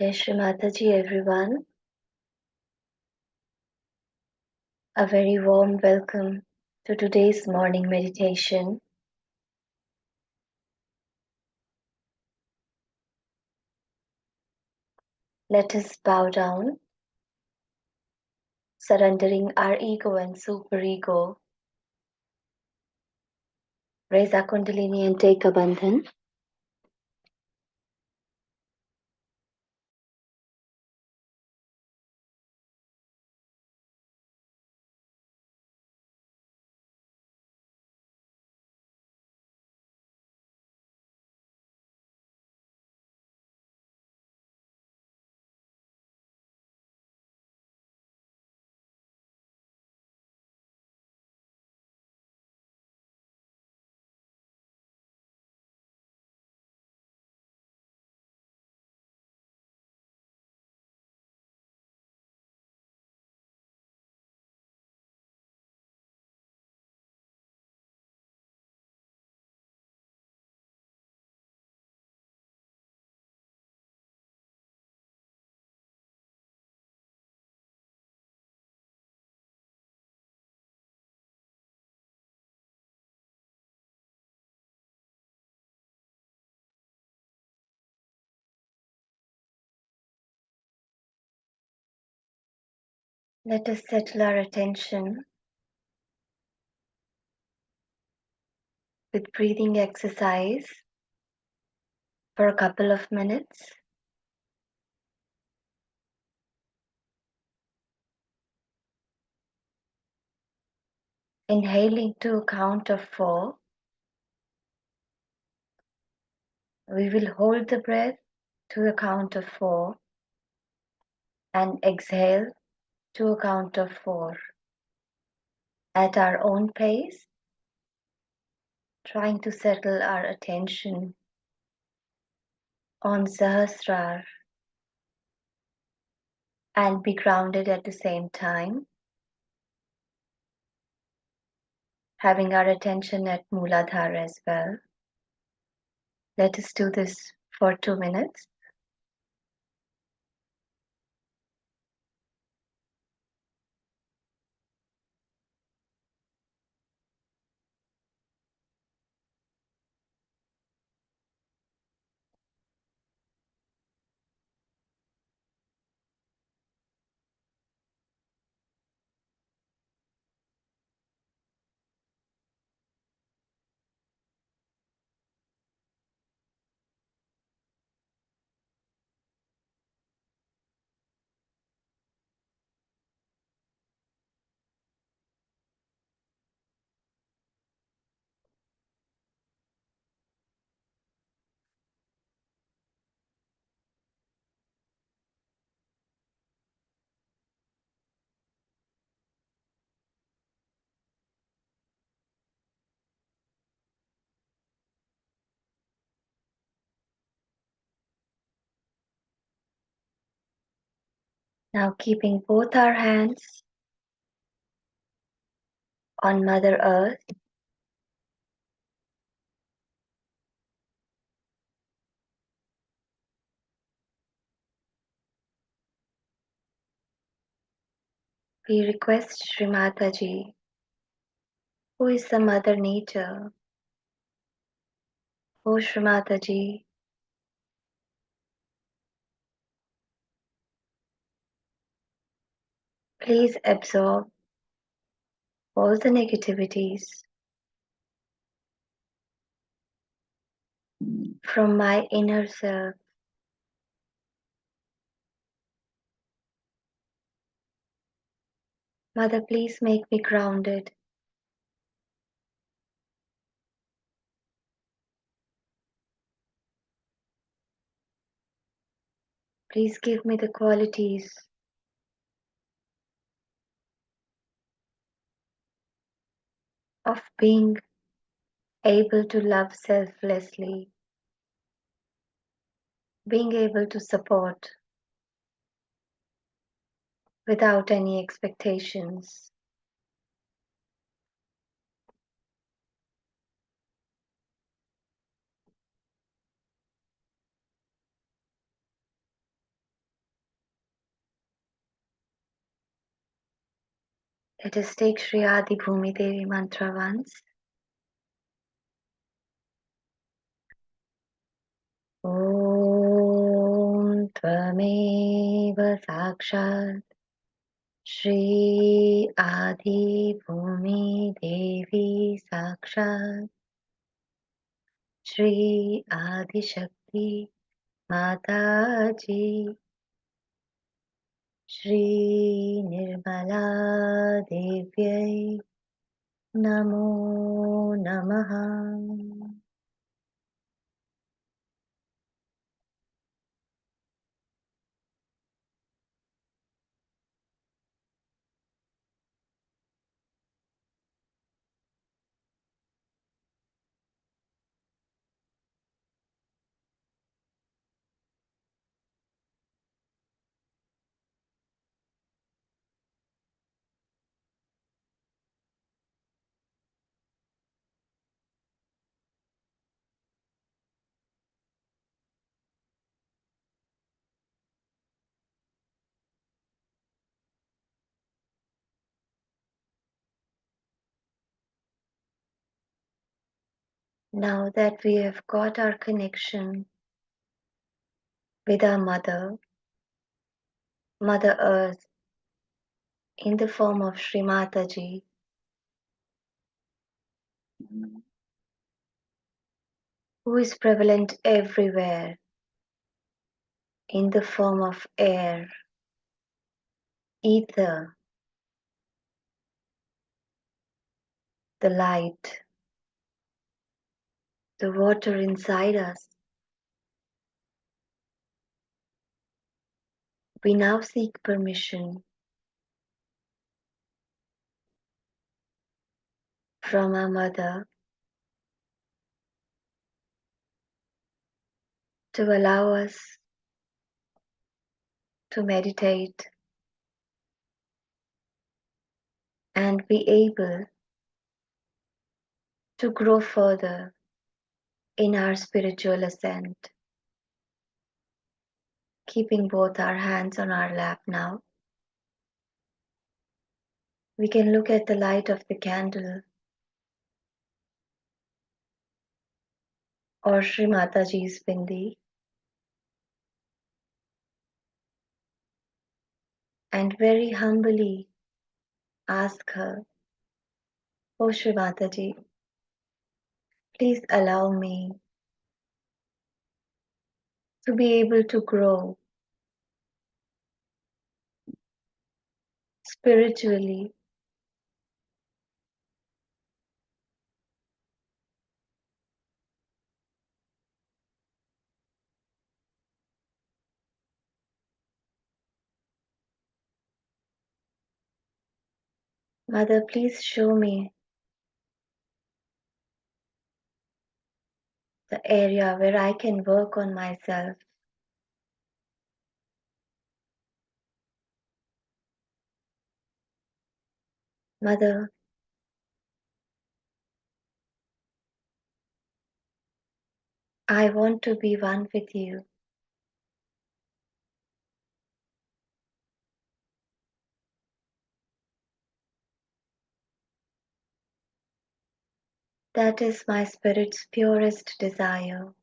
Shri Mataji, everyone. A very warm welcome to today's morning meditation. Let us bow down, surrendering our ego and superego. Raise our Kundalini and take a bandhan. Let us settle our attention with breathing exercise for a couple of minutes. Inhaling to a count of 4. We will hold the breath to a count of 4 and exhale to a count of 4 at our own pace, trying to settle our attention on Sahasrar and be grounded at the same time, having our attention at Mooladhar as well. Let us do this for 2 minutes. Now keeping both our hands on Mother Earth, we request Shri Mataji, who is the Mother Nature. O Shri Mataji, please absorb all the negativities from my inner self. Mother, please make me grounded. Please give me the qualities of being able to love selflessly, being able to support without any expectations. Let us take Shri Adi Bhumi Devi mantra once. Om Tvameva Sakshat Shri Adi Bhumi Devi Sakshat Shri Adi Shakti Mataji Shri Nirmala Devyai Namo Namaha. Now that we have got our connection with our Mother Earth, in the form of Shri Mataji, who is prevalent everywhere in the form of air, ether, the light, the water inside us. We now seek permission from our Mother to allow us to meditate and be able to grow further in our spiritual ascent. Keeping both our hands on our lap now, we can look at the light of the candle or Shri Mataji's bindi and very humbly ask her, "Oh Shri Mataji, please allow me to be able to grow spiritually, Mother, please show me the area where I can work on myself. Mother, I want to be one with you. That is my spirit's purest desire.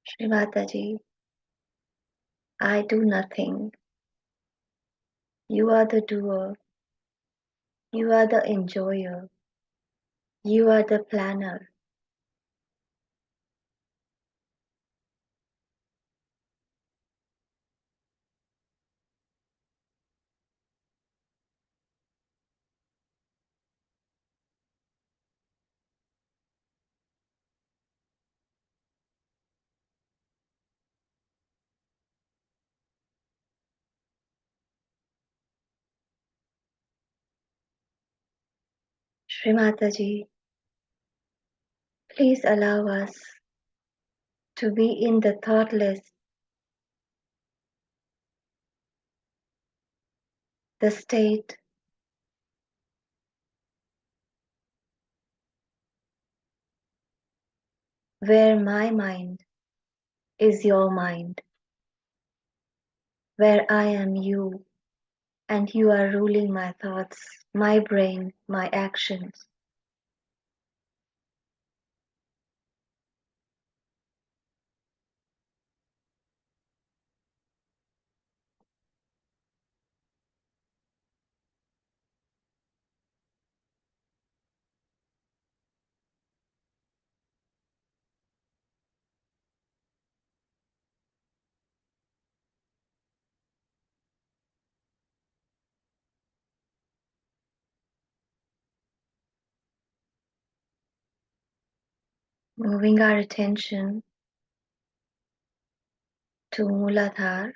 Shri Mataji, I do nothing. You are the doer. You are the enjoyer. You are the planner. Shri Mataji, please allow us to be in the thoughtless, the state where my mind is your mind, where I am you and you are ruling my thoughts, my brain, my actions. Moving our attention to Mooladhar,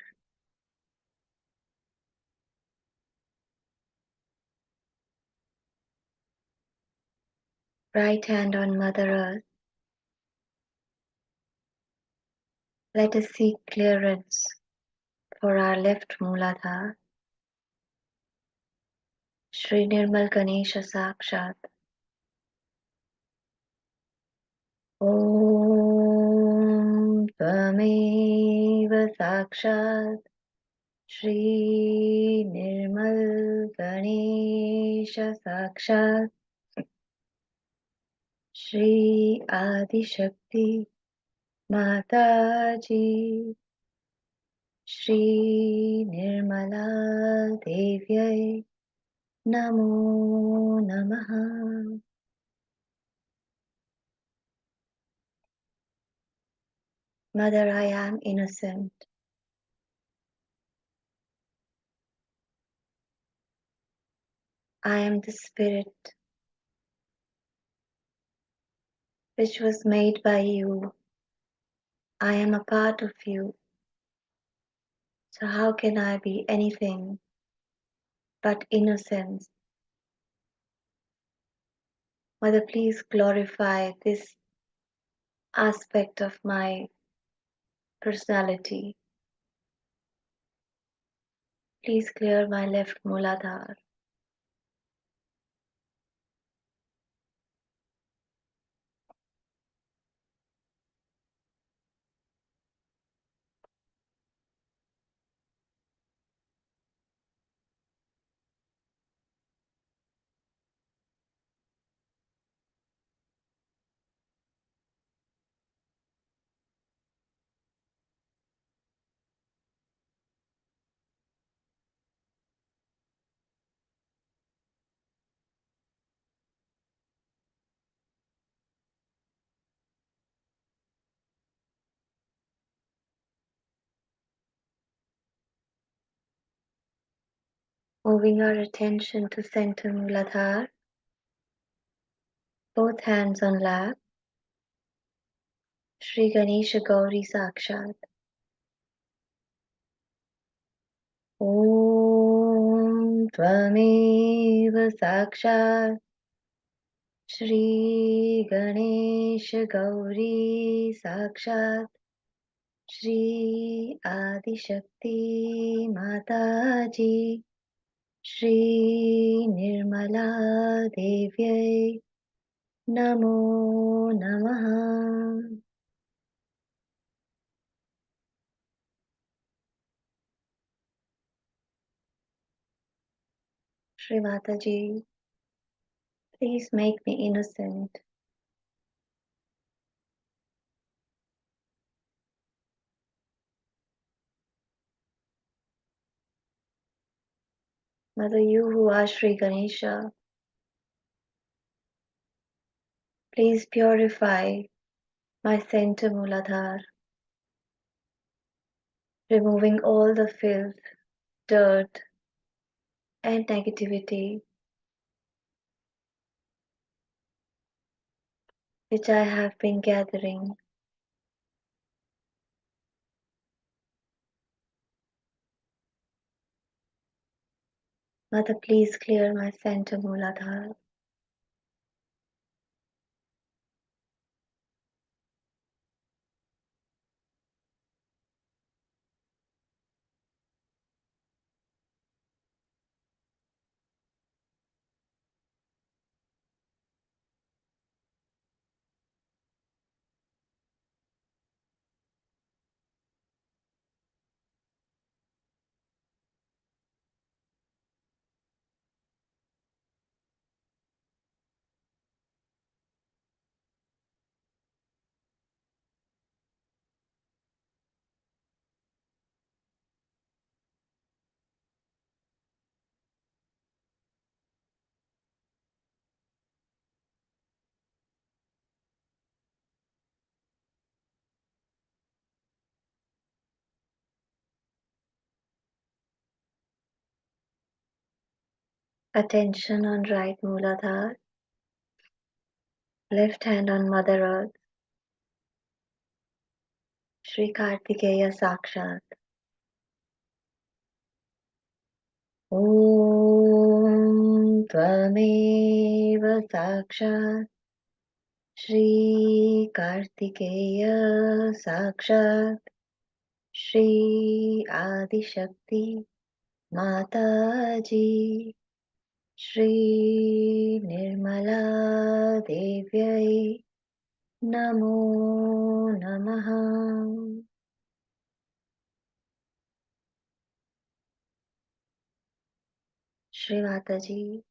right hand on Mother Earth. Let us seek clearance for our left Mooladhar. Shri Nirmal Ganesha Sakshat. Om Tvameva Sakshat Shri Nirmal Ganesha Sakshat Shri Adi Shakti Mataji Shri Nirmala Devyai Namo Namaha. Mother, I am innocent. I am the spirit which was made by you. I am a part of you. So how can I be anything but innocence? Mother, please glorify this aspect of my personality. Please clear my left Mooladhar. Moving our attention to center Mooladhar, both hands on lap, Shri Ganesha Gauri Sakshat. Om Tvameva Sakshat Shri Ganesha Gauri Sakshat Shri Adi Shakti Mataji Shri Nirmala Devyai Namo Namaha. Shri Mataji, please make me innocent. Mother, you who are Shri Ganesha, please purify my center Mooladhar, removing all the filth, dirt, and negativity which I have been gathering. Mother, please clear my center Mooladhar. Attention on right Mooladhar, left hand on Mother Earth, Shri Kartikeya Sakshat. Om Tvameva Sakshat Shri Kartikeya Sakshat Shri Adi Shakti Mataji Shri Nirmala Devyai Namo Namaha. Shri Mataji,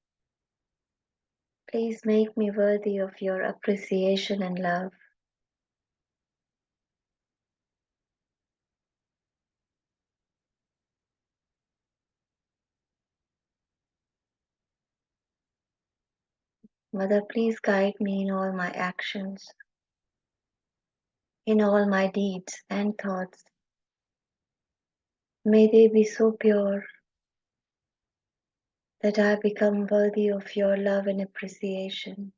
please make me worthy of your appreciation and love. Mother, please guide me in all my actions, in all my deeds and thoughts. May they be so pure that I become worthy of your love and appreciation.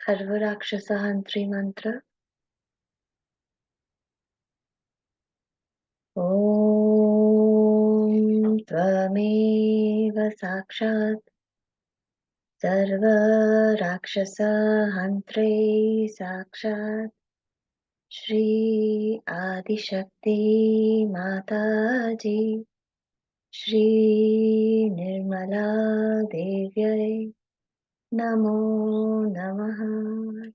Sarva Rakshasa Hantri Mantra. Om Tvameva Sakshat Sarva Rakshasa Hantri Sakshat Shri Adi Shakti Mataji Shri Nirmala Devyai Namo Namaha.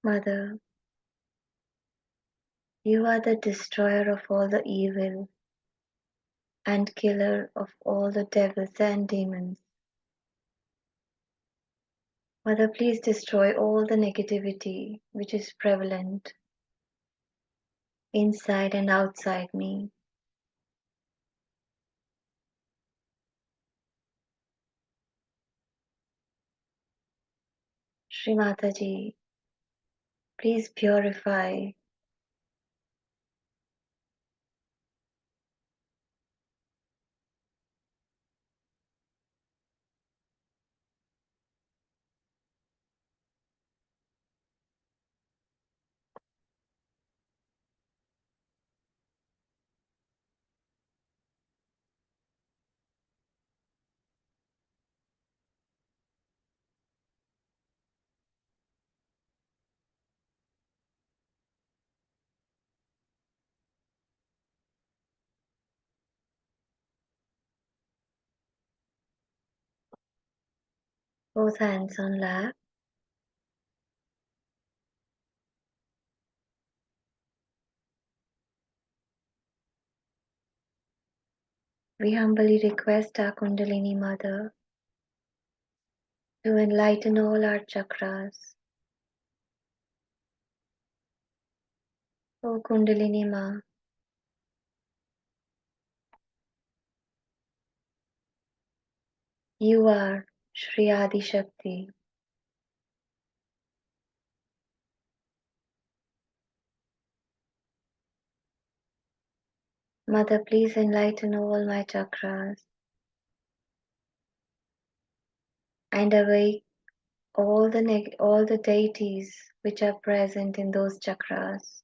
Mother, you are the destroyer of all the evil and killer of all the devils and demons. Mother, please destroy all the negativity which is prevalent inside and outside me. Shri Mataji, please purify both hands on lap. We humbly request our Kundalini Mother to enlighten all our chakras. O Kundalini Ma, you are Shri Adi Shakti. Mother, please enlighten all my chakras and awake all the deities which are present in those chakras.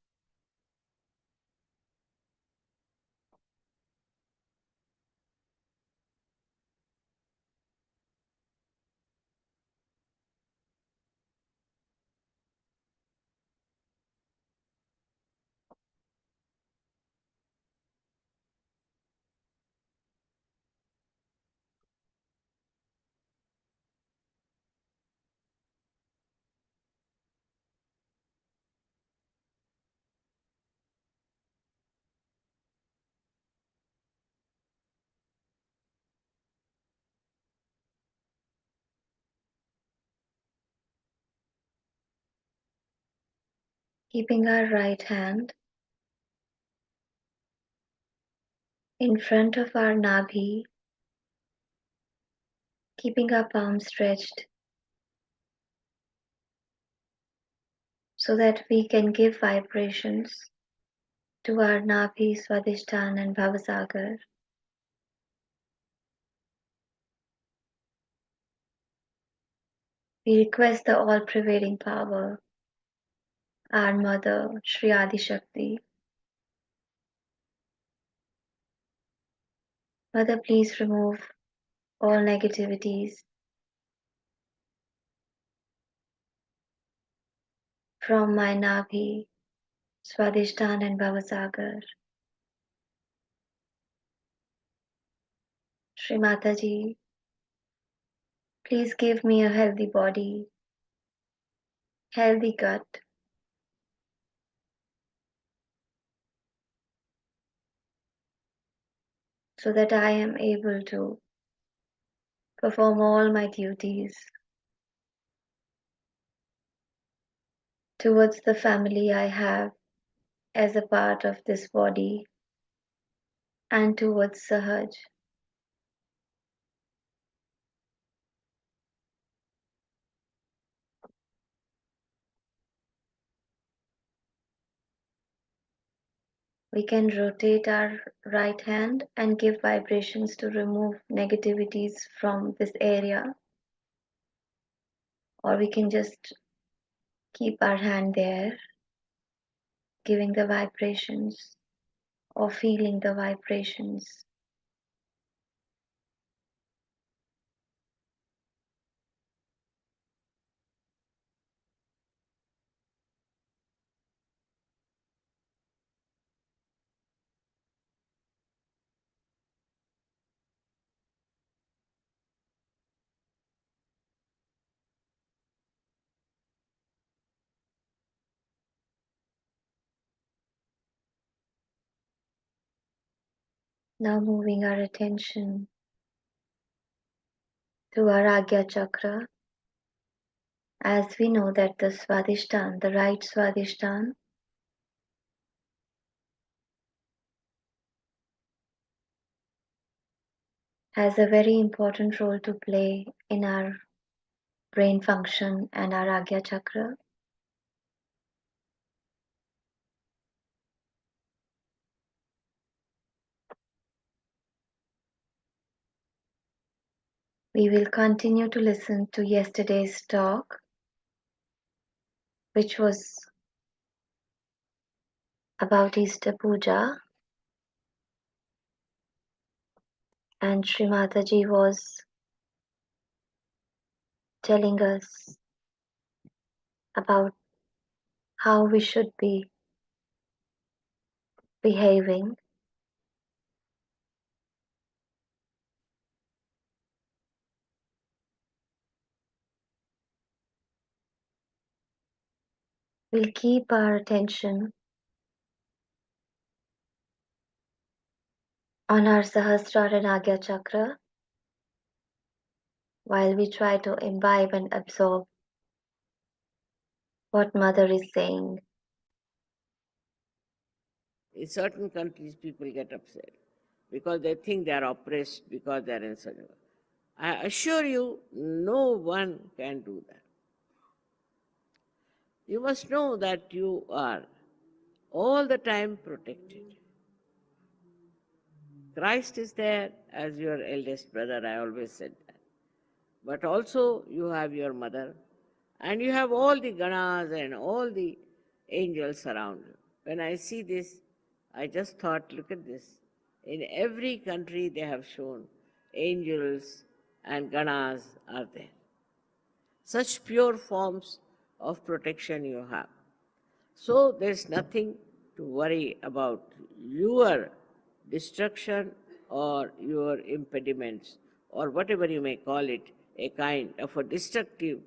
keeping our right hand in front of our Nabhi, keeping our palms stretched so that we can give vibrations to our Nabhi, Swadhisthana and Bhavasagar. We request the all-prevailing power, our Mother, Shri Adi Shakti. Mother, please remove all negativities from my Nabhi, Swadhisthana and Bhavasagar. Shri Mataji, please give me a healthy body, healthy gut, so that I am able to perform all my duties towards the family I have as a part of this body and towards Sahaj. We can rotate our right hand and give vibrations to remove negativities from this area, or we can just keep our hand there, giving the vibrations or feeling the vibrations. Now moving our attention to our Agnya chakra, as we know that the Swadhisthana, the right Swadhisthana, has a very important role to play in our brain function and our Agnya chakra. We will continue to listen to yesterday's talk, which was about Easter Puja, and Shri Mataji was telling us about how we should be behaving. We'll keep our attention on our Sahasrara and Agya chakra while we try to imbibe and absorb what Mother is saying. In certain countries, people get upset because they think they are oppressed because they are in such a. I assure you, no one can do that. You must know that you are all the time protected. Christ is there as your eldest brother, I always said that. But also you have your mother, and you have all the ganas and all the angels around you. When I see this, I just thought, look at this. In every country they have shown angels and ganas are there. Such pure forms of protection you have. So there's nothing to worry about your destruction or your impediments or whatever you may call it, a kind of a destructive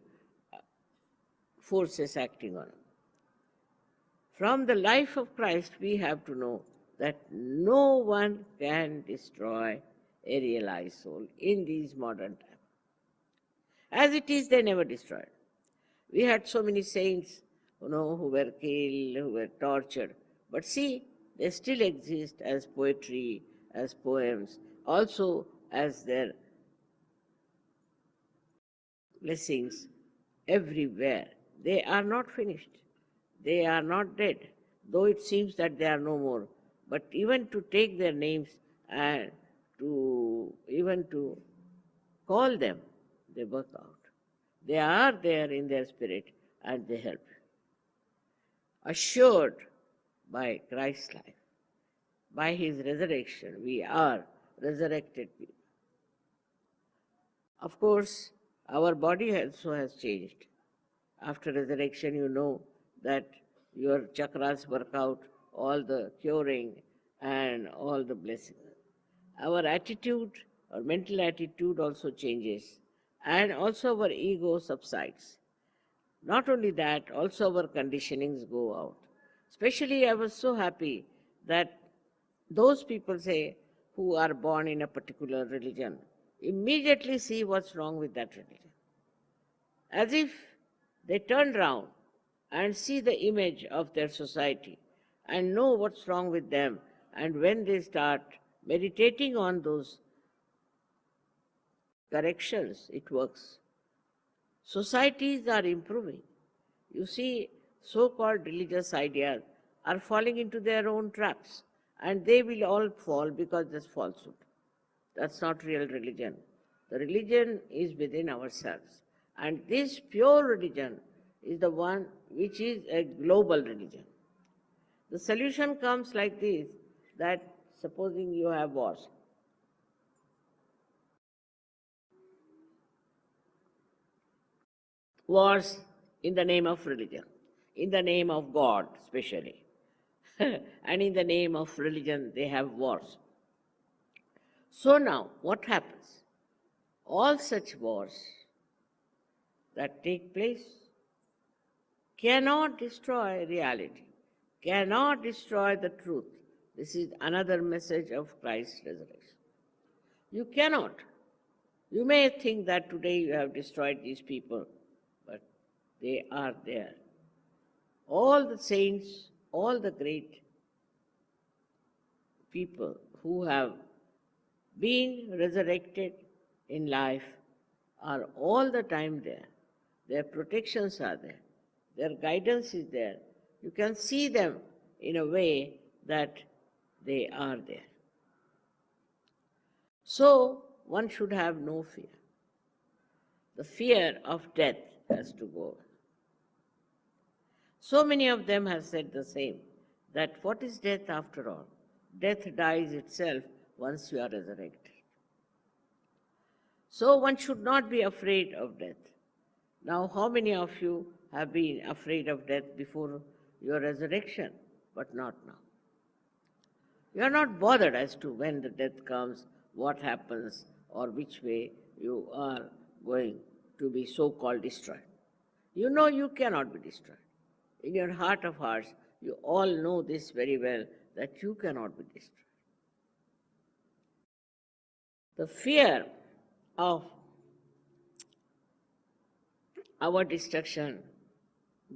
forces acting on. From the life of Christ, we have to know that no one can destroy a realized soul in these modern times. As it is, they never destroyed. We had so many saints who were killed, who were tortured. But see, they still exist as poetry, as poems, also as their blessings everywhere. They are not finished. They are not dead, though it seems that they are no more. But even to take their names and to call them, they work out. They are there in their spirit and they help. Assured by Christ's life, by his resurrection, we are resurrected people. Of course, our body also has changed. After resurrection, you know that your chakras work out, all the curing and all the blessings. Our attitude, our mental attitude also changes, and also our ego subsides. Not only that, also our conditionings go out. Especially, I was so happy that those people say who are born in a particular religion immediately see what's wrong with that religion. As if they turn round and see the image of their society and know what's wrong with them. And when they start meditating on those corrections, it works. Societies are improving. You see, so-called religious ideas are falling into their own traps, and they will all fall because there's falsehood. That's not real religion. The religion is within ourselves. And this pure religion is the one which is a global religion. The solution comes like this, that supposing you have wars. Wars in the name of religion, in the name of God especially. And in the name of religion, they have wars. So now, what happens? All such wars that take place cannot destroy reality, cannot destroy the truth. This is another message of Christ's resurrection. You cannot. You may think that today you have destroyed these people, but they are there. All the saints, all the great people who have been resurrected in life are all the time there. Their protections are there. Their guidance is there. You can see them in a way that they are there. So one should have no fear. The fear of death has to go. So many of them have said the same, that what is death after all? Death dies itself once you are resurrected. So one should not be afraid of death. Now, how many of you have been afraid of death before your resurrection, but not now? You are not bothered as to when the death comes, what happens, or which way you are going to be so-called destroyed. You know you cannot be destroyed. In your heart of hearts, you all know this very well, that you cannot be destroyed. The fear of our destruction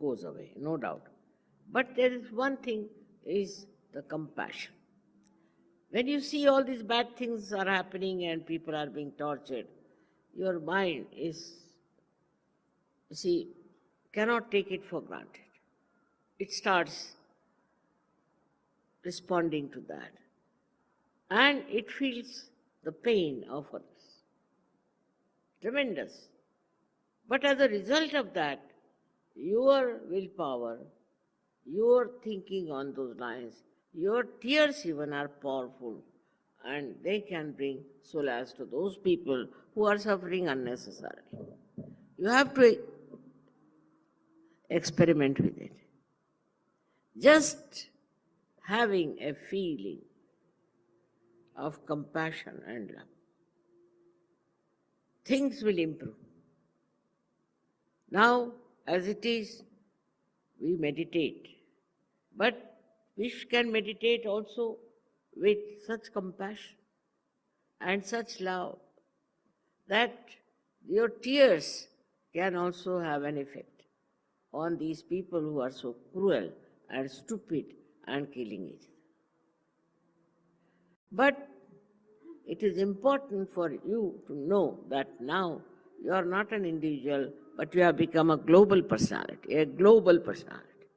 goes away, no doubt. But there is one thing, is the compassion. When you see all these bad things are happening and people are being tortured, your mind cannot take it for granted. It starts responding to that. And it feels the pain of others. Tremendous. But as a result of that, your willpower, your thinking on those lines, your tears even are powerful, and they can bring solace to those people who are suffering unnecessarily. You have to experiment with it. Just having a feeling of compassion and love, things will improve. Now, as it is, we meditate. But we can meditate also with such compassion and such love that your tears can also have an effect. on these people who are so cruel and stupid and killing each other. But it is important for you to know that now you are not an individual, but you have become a global personality, a global personality.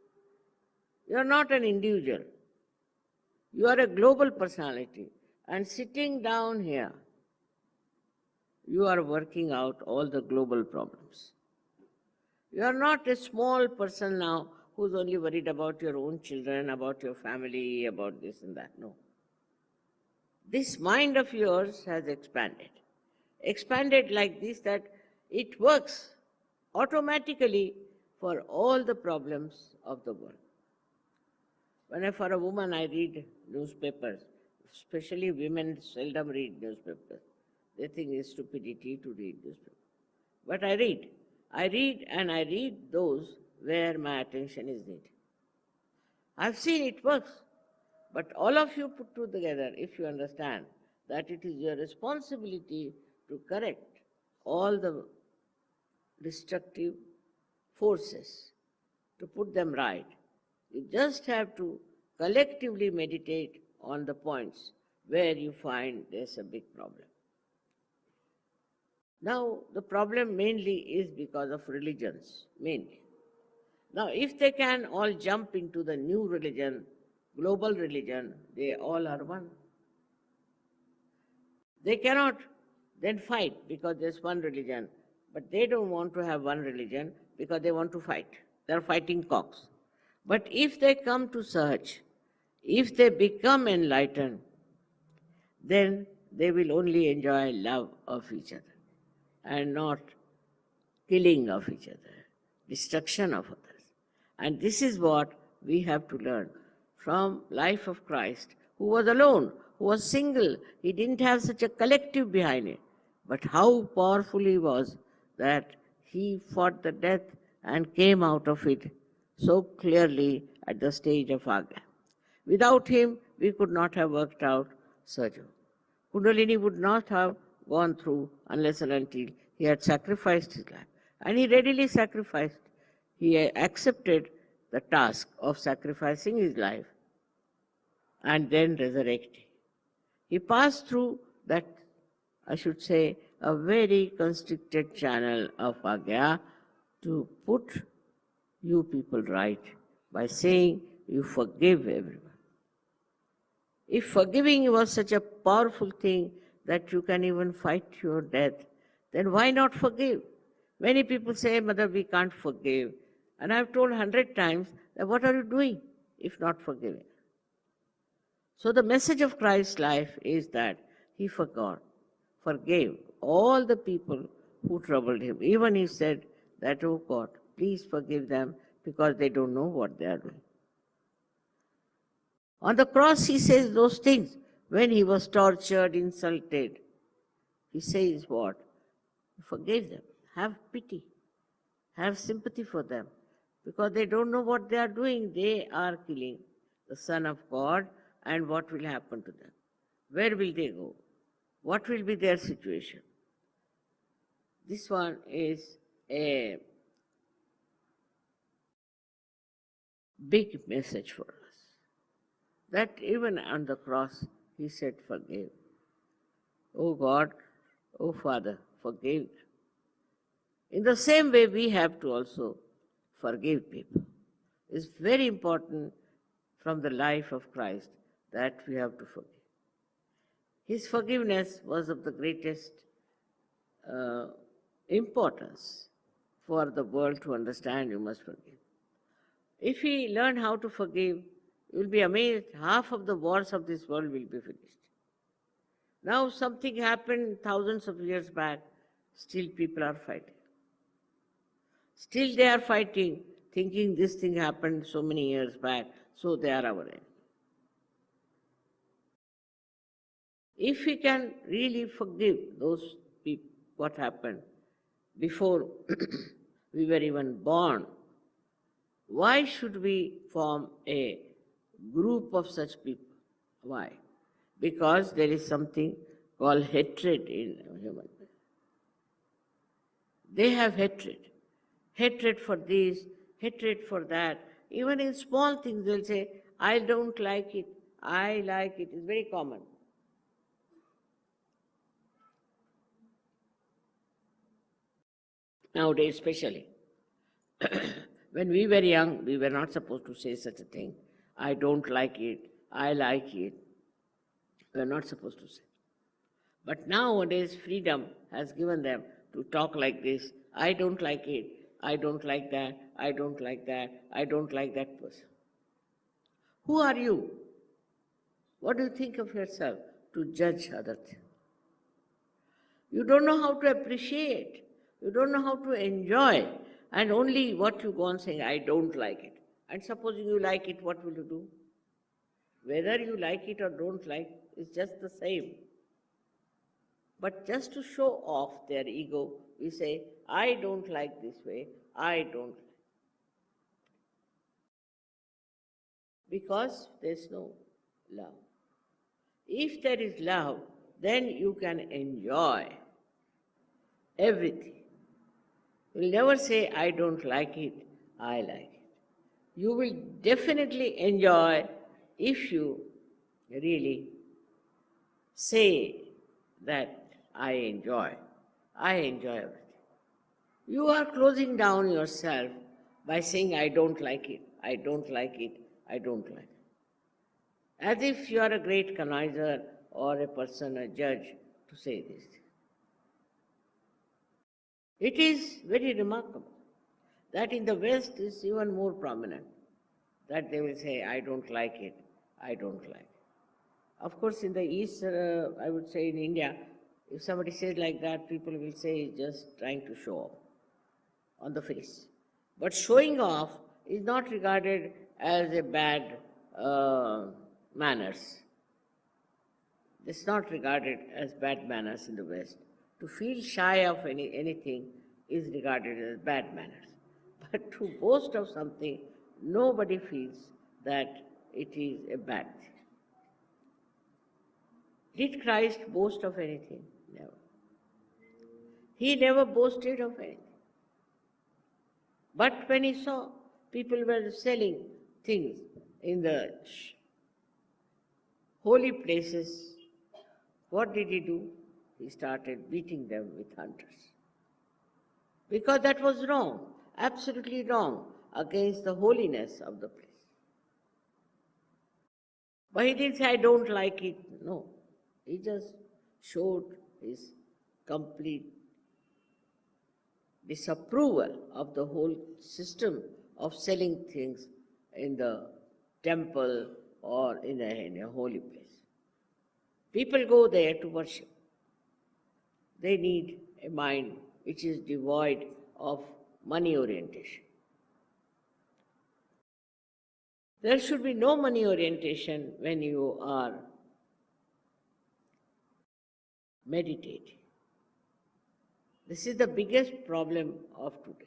You are not an individual. You are a global personality. And sitting down here, you are working out all the global problems. You are not a small person now who's only worried about your own children, about your family, about this and that. No. This mind of yours has expanded. Expanded like this that it works automatically for all the problems of the world. When for a woman I read newspapers, especially women seldom read newspapers. They think it's stupidity to read newspapers. But I read. I read those where my attention is needed. I've seen it works. But all of you put together, if you understand that it is your responsibility to correct all the destructive forces, to put them right, you just have to collectively meditate on the points where you find there's a big problem. Now, the problem mainly is because of religions, mainly. Now, if they can all jump into the new religion, global religion, they all are one. They cannot then fight because there's one religion, but they don't want to have one religion because they want to fight. They're fighting cocks. But if they come to Sahaj, if they become enlightened, then they will only enjoy love of each other and not killing of each other, destruction of others. And this is what we have to learn from life of Christ, who was alone, who was single. He didn't have such a collective behind it. But how powerful he was that he fought the death and came out of it so clearly at the stage of Agnya. Without him, we could not have worked out Sahaja. Kundalini would not have gone through unless and until he had sacrificed his life. And he readily sacrificed. He accepted the task of sacrificing his life and then resurrecting. He passed through that, I should say, a very constricted channel of Agnya to put you people right by saying you forgive everyone. If forgiving was such a powerful thing that you can even fight your death, then why not forgive? Many people say, Mother, we can't forgive. And I've told 100 times that what are you doing if not forgiving? So the message of Christ's life is that he forgave all the people who troubled him. Even he said that, oh God, please forgive them because they don't know what they are doing. On the cross he says those things. When he was tortured, insulted, he says what? Forgive them. Have pity. Have sympathy for them. Because they don't know what they are doing. They are killing the Son of God, and what will happen to them? Where will they go? What will be their situation? This one is a big message for us. That even on the cross, he said, forgive. Oh God, oh Father, forgive. In the same way, we have to also forgive people. It's very important from the life of Christ that we have to forgive. His forgiveness was of the greatest importance for the world to understand. You must forgive. If we learn how to forgive, you will be amazed, half of the wars of this world will be finished. Now something happened thousands of years back, still people are fighting. Still they are fighting, thinking this thing happened so many years back, so they are our enemy. If we can really forgive those people, what happened before we were even born, why should we form a group of such people? Why? Because there is something called hatred in human beings. They have hatred. Hatred for this, hatred for that. Even in small things, they'll say, I don't like it, I like it. It's very common. Nowadays, especially. When we were young, we were not supposed to say such a thing. I don't like it, I like it. We are not supposed to say. But nowadays, freedom has given them to talk like this. I don't like it, I don't like that, I don't like that, I don't like that person. Who are you? What do you think of yourself to judge others? You don't know how to appreciate. You don't know how to enjoy. And only what you go on saying, I don't like it. And supposing you like it, what will you do? Whether you like it or don't like, it's just the same. But just to show off their ego, we say, I don't like this way, I don't like. Because there's no love. If there is love, then you can enjoy everything. You'll never say, I don't like it, I like it. You will definitely enjoy if you really say that I enjoy everything. You are closing down yourself by saying, I don't like it, I don't like it, I don't like it. As if you are a great connoisseur or a person, a judge, to say this. It is very remarkable that in the West is even more prominent, that they will say, I don't like it, I don't like it. Of course, in the East, I would say in India, if somebody says like that, people will say just trying to show off on the face. But showing off is not regarded as a bad manners. It's not regarded as bad manners in the West. To feel shy of anything is regarded as bad manners. But to boast of something, nobody feels that it is a bad thing. Did Christ boast of anything? Never. He never boasted of anything. But when he saw people were selling things in the holy places, what did he do? He started beating them with hunters. Because that was wrong, absolutely wrong, against the holiness of the place. But he didn't say, I don't like it. No. He just showed his complete disapproval of the whole system of selling things in the temple or in a holy place. People go there to worship. They need a mind which is devoid of money orientation. There should be no money orientation when you are meditating. This is the biggest problem of today.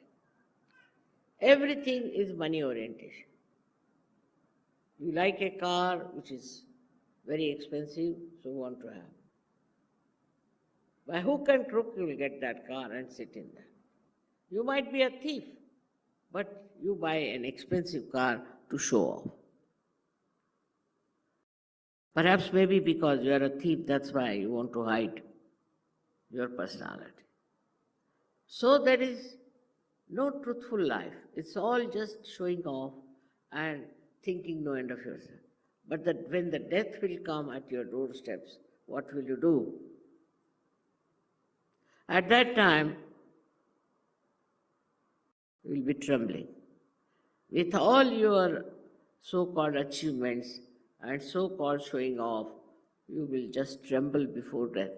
Everything is money orientation. You like a car which is very expensive, so you want to have. By hook and crook, you will get that car and sit in that. You might be a thief, but you buy an expensive car to show off. Perhaps maybe because you are a thief, that's why you want to hide your personality. So there is no truthful life. It's all just showing off and thinking no end of yourself. But when the death will come at your doorsteps, what will you do? At that time, you will be trembling. With all your so-called achievements and so-called showing off, you will just tremble before death.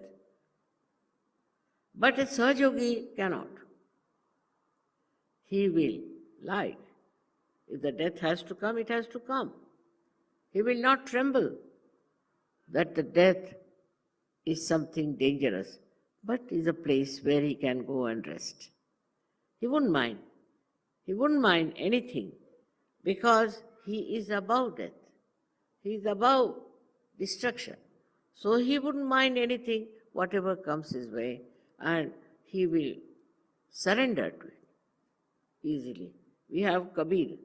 But a Sahaja Yogi cannot. He will lie. If the death has to come, it has to come. He will not tremble that the death is something dangerous, but is a place where he can go and rest. He wouldn't mind. He wouldn't mind anything because he is above death. He is above destruction. So he wouldn't mind anything, whatever comes his way, and he will surrender to it easily We have Kabir.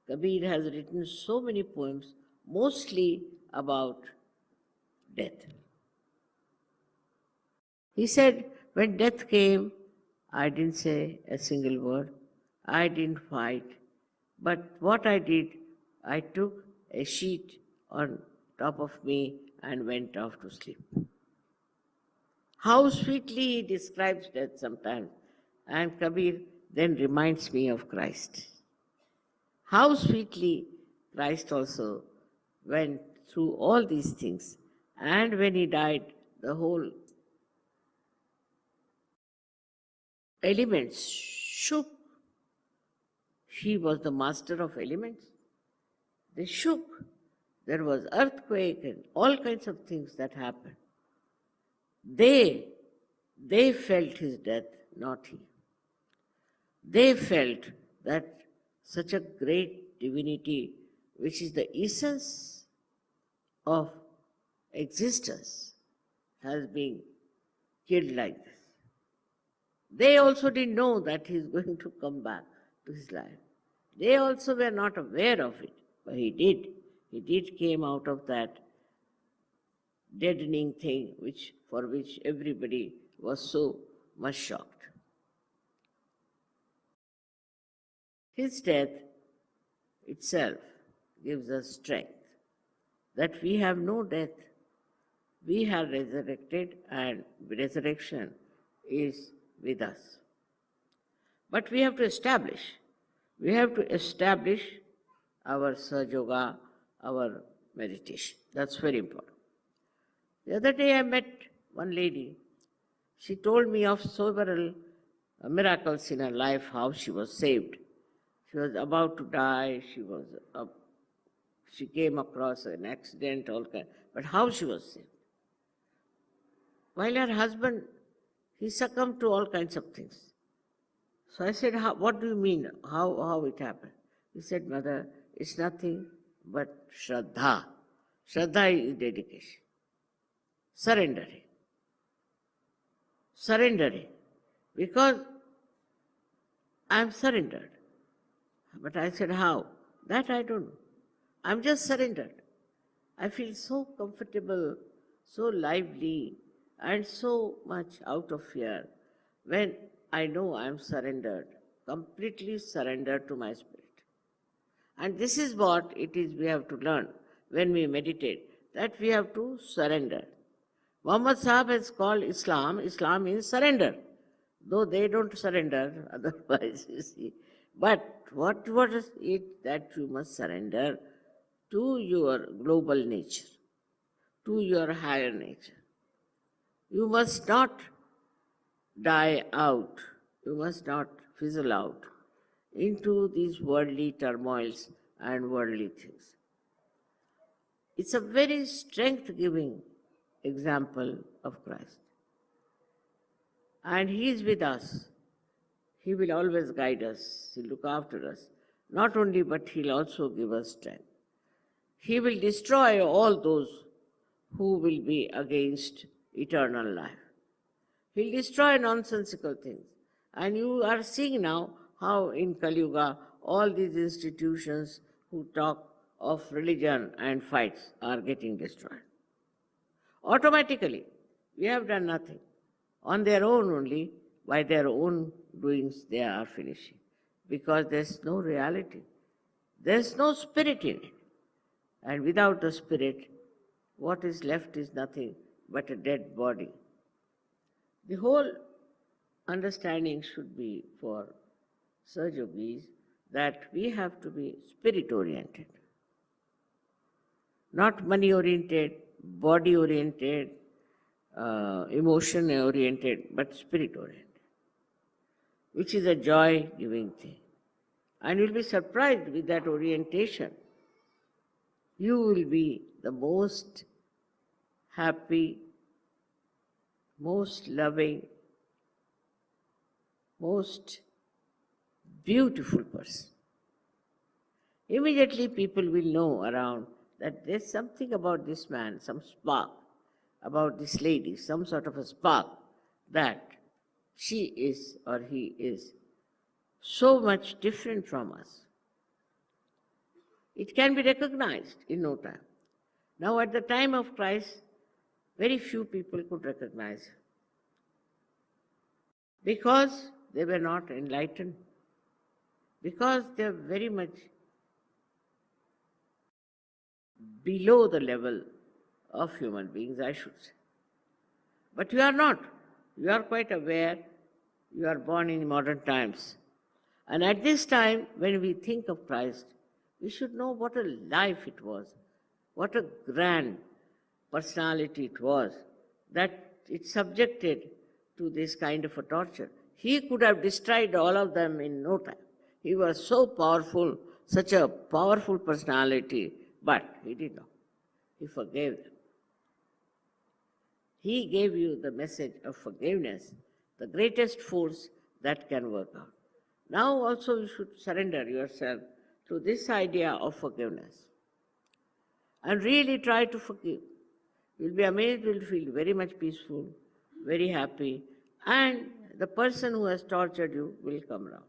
Kabir has written so many poems, mostly about death. He said, when death came, I didn't say a single word. I didn't fight. But what I did, I took a sheet on top of me and went off to sleep. How sweetly he describes death sometimes. And Kabir then reminds me of Christ. How sweetly Christ also went through all these things. And when he died, the whole elements shook. He was the master of elements. They shook. There was earthquake and all kinds of things that happened. They felt his death, not he. They felt that such a great divinity, which is the essence of existence, has been killed like this. They also didn't know that he is going to come back to his life. They also were not aware of it, but he did. He did came out of that deadening thing for which everybody was so much shocked. His death itself gives us strength, that we have no death. We have resurrected and resurrection is with us. But we have to establish our Sahaja Yoga, our meditation. That's very important. The other day I met one lady. She told me of several miracles in her life, how she was saved. She was about to die. She came across an accident, but how she was saved. While her husband, he succumbed to all kinds of things. So I said, what do you mean? How it happened? He said, Mother, it's nothing but Shraddha. Shraddha is dedication. Surrendering. Because I'm surrendered. But I said, how? That I don't know. I'm just surrendered. I feel so comfortable, so lively, and so much out of fear when I know I'm surrendered, completely surrendered to my spirit. And this is what it is we have to learn when we meditate, that we have to surrender. Muhammad Sahib has called Islam means surrender. Though they don't surrender, otherwise, you see. But what is it that you must surrender to your global nature, to your higher nature? You must not die out, you must not fizzle out into these worldly turmoils and worldly things. It's a very strength-giving example of Christ. And He is with us. He will always guide us. He'll look after us. Not only, but He'll also give us strength. He will destroy all those who will be against eternal life. He'll destroy nonsensical things. And you are seeing now how in Kali Yuga all these institutions who talk of religion and fights are getting destroyed. Automatically, we have done nothing. On their own only, by their own doings, they are finishing. Because there's no reality. There's no spirit in it. And without the spirit, what is left is nothing but a dead body. The whole understanding should be for Sahaja Yogis that we have to be spirit-oriented. Not money-oriented, body-oriented, emotion-oriented, but spirit-oriented, which is a joy-giving thing. And you'll be surprised with that orientation. You will be the most happy, most loving, most beautiful person. Immediately people will know around that there's something about this man, some spark, about this lady, some sort of a spark that she is or he is so much different from us. It can be recognized in no time. Now, at the time of Christ, very few people could recognize because they were not enlightened, because they are very much below the level of human beings, I should say. But you are not. You are quite aware. You are born in modern times. And at this time, when we think of Christ, we should know what a life it was, what a grand personality it was, that it subjected to this kind of a torture. He could have destroyed all of them in no time. He was so powerful, such a powerful personality, but he did not. He forgave them. He gave you the message of forgiveness, the greatest force that can work out. Now also you should surrender yourself to this idea of forgiveness and really try to forgive. You'll be amazed, you'll feel very much peaceful, very happy, and the person who has tortured you will come around.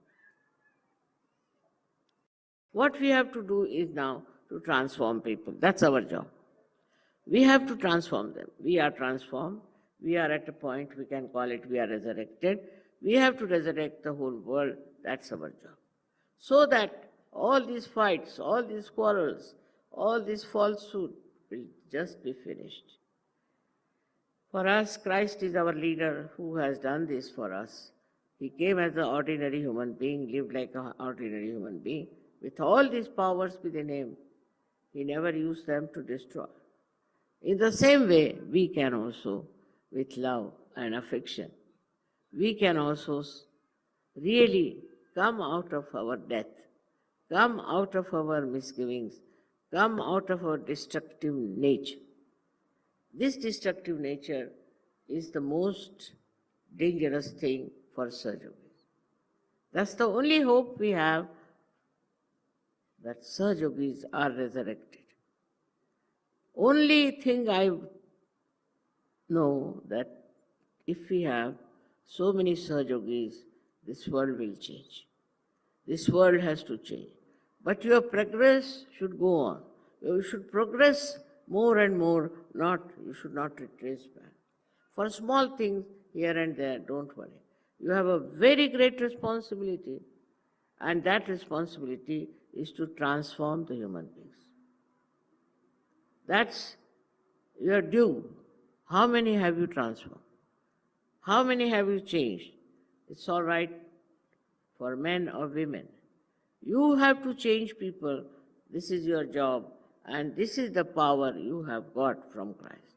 What we have to do is now to transform people. That's our job. We have to transform them. We are transformed. We are at a point, we can call it, we are resurrected. We have to resurrect the whole world. That's our job. So that all these fights, all these quarrels, all this falsehood will just be finished. For us, Christ is our leader who has done this for us. He came as an ordinary human being, lived like an ordinary human being, with all these powers within him. He never used them to destroy. In the same way, we can also, with love and affection, we can also really come out of our death, come out of our misgivings, come out of our destructive nature. This destructive nature is the most dangerous thing for Sahaja Yoga. That's the only hope we have, that Sahaja Yogis are resurrected. Only thing I know that if we have so many Sahaja Yogis, this world will change. This world has to change. But your progress should go on. You should progress more and more, you should not retrace back. For small things here and there, don't worry. You have a very great responsibility, and that responsibility is to transform the human beings. That's your due. How many have you transformed? How many have you changed? It's all right for men or women. You have to change people. This is your job, and this is the power you have got from Christ.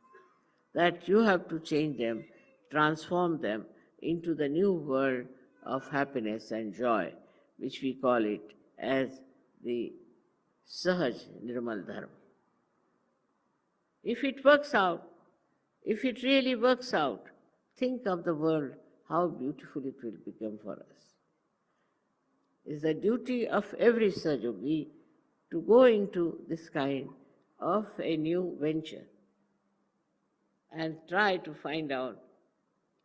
That you have to change them, transform them into the new world of happiness and joy, which we call it as the Sahaj Nirmal Dharma. If it works out, if it really works out, think of the world, how beautiful it will become for us. It's the duty of every Sahaja Yogi to go into this kind of a new venture and try to find out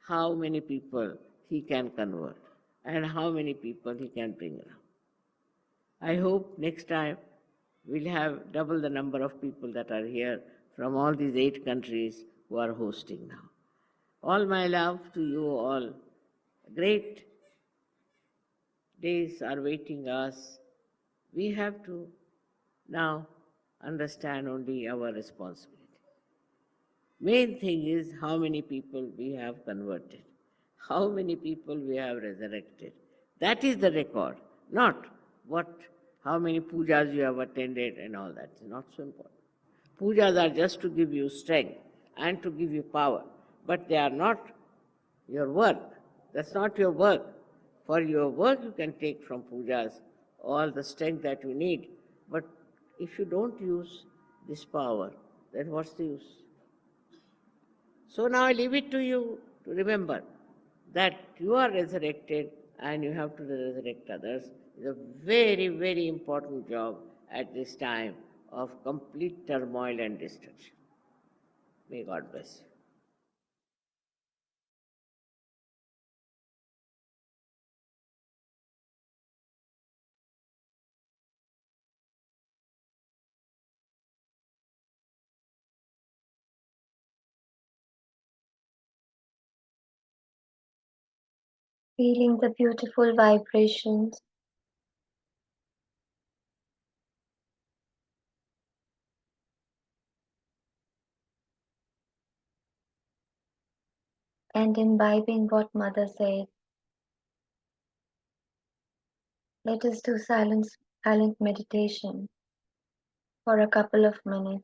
how many people he can convert and how many people he can bring around. I hope next time we'll have double the number of people that are here from all these 8 countries who are hosting now. All my love to you all. Great days are waiting us. We have to now understand only our responsibility. Main thing is how many people we have converted, how many people we have resurrected. That is the record, not how many pujas you have attended and all that. It's not so important. Pujas are just to give you strength and to give you power, but they are not your work. That's not your work. For your work, you can take from pujas all the strength that you need, but if you don't use this power, then what's the use? So now I leave it to you to remember that you are resurrected and you have to resurrect others. It's a very, very important job at this time of complete turmoil and destruction. May God bless you. feeling the beautiful vibrations and imbibing what Mother said. Let us do silent meditation for a couple of minutes.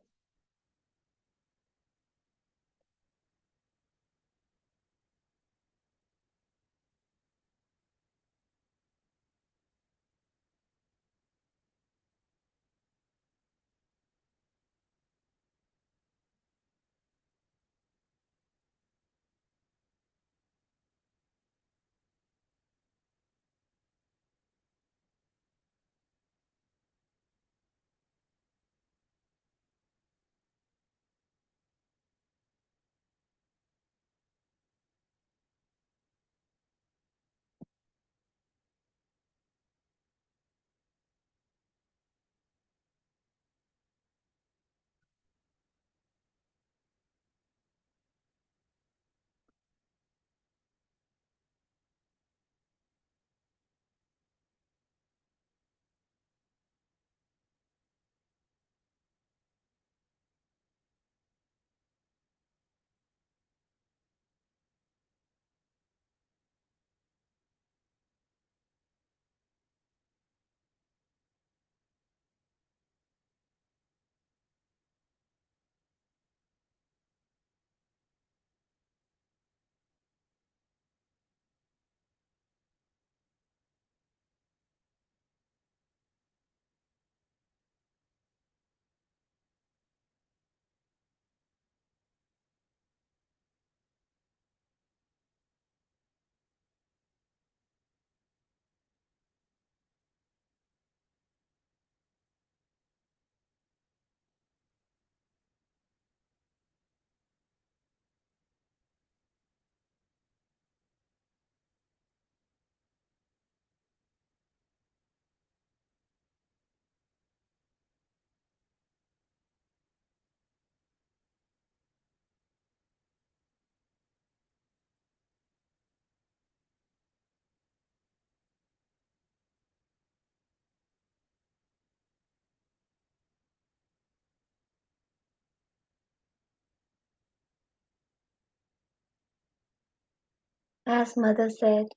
As Mother said,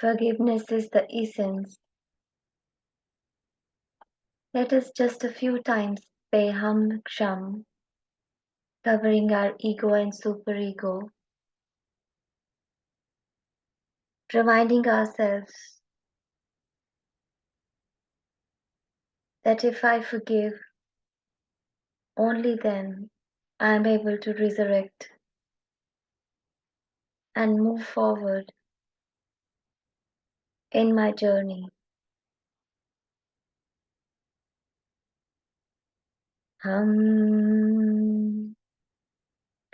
forgiveness is the essence. Let us just a few times say Hum Ksham, covering our ego and superego, reminding ourselves that if I forgive, only then I am able to resurrect and move forward in my journey. Hum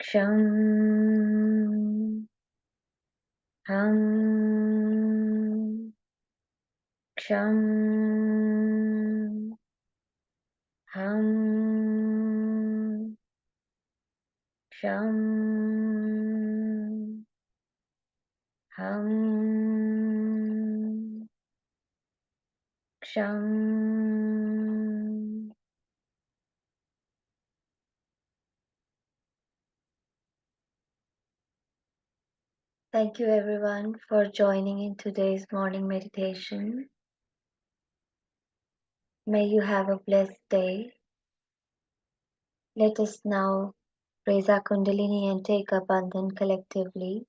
Ksham Hum Ksham Hum Ksham Hum Ksham. Thank you everyone for joining in today's morning meditation. May you have a blessed day. Let us now raise our Kundalini and take our Bandhan collectively.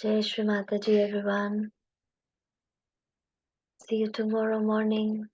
Jai Shri Mataji, everyone. See you tomorrow morning.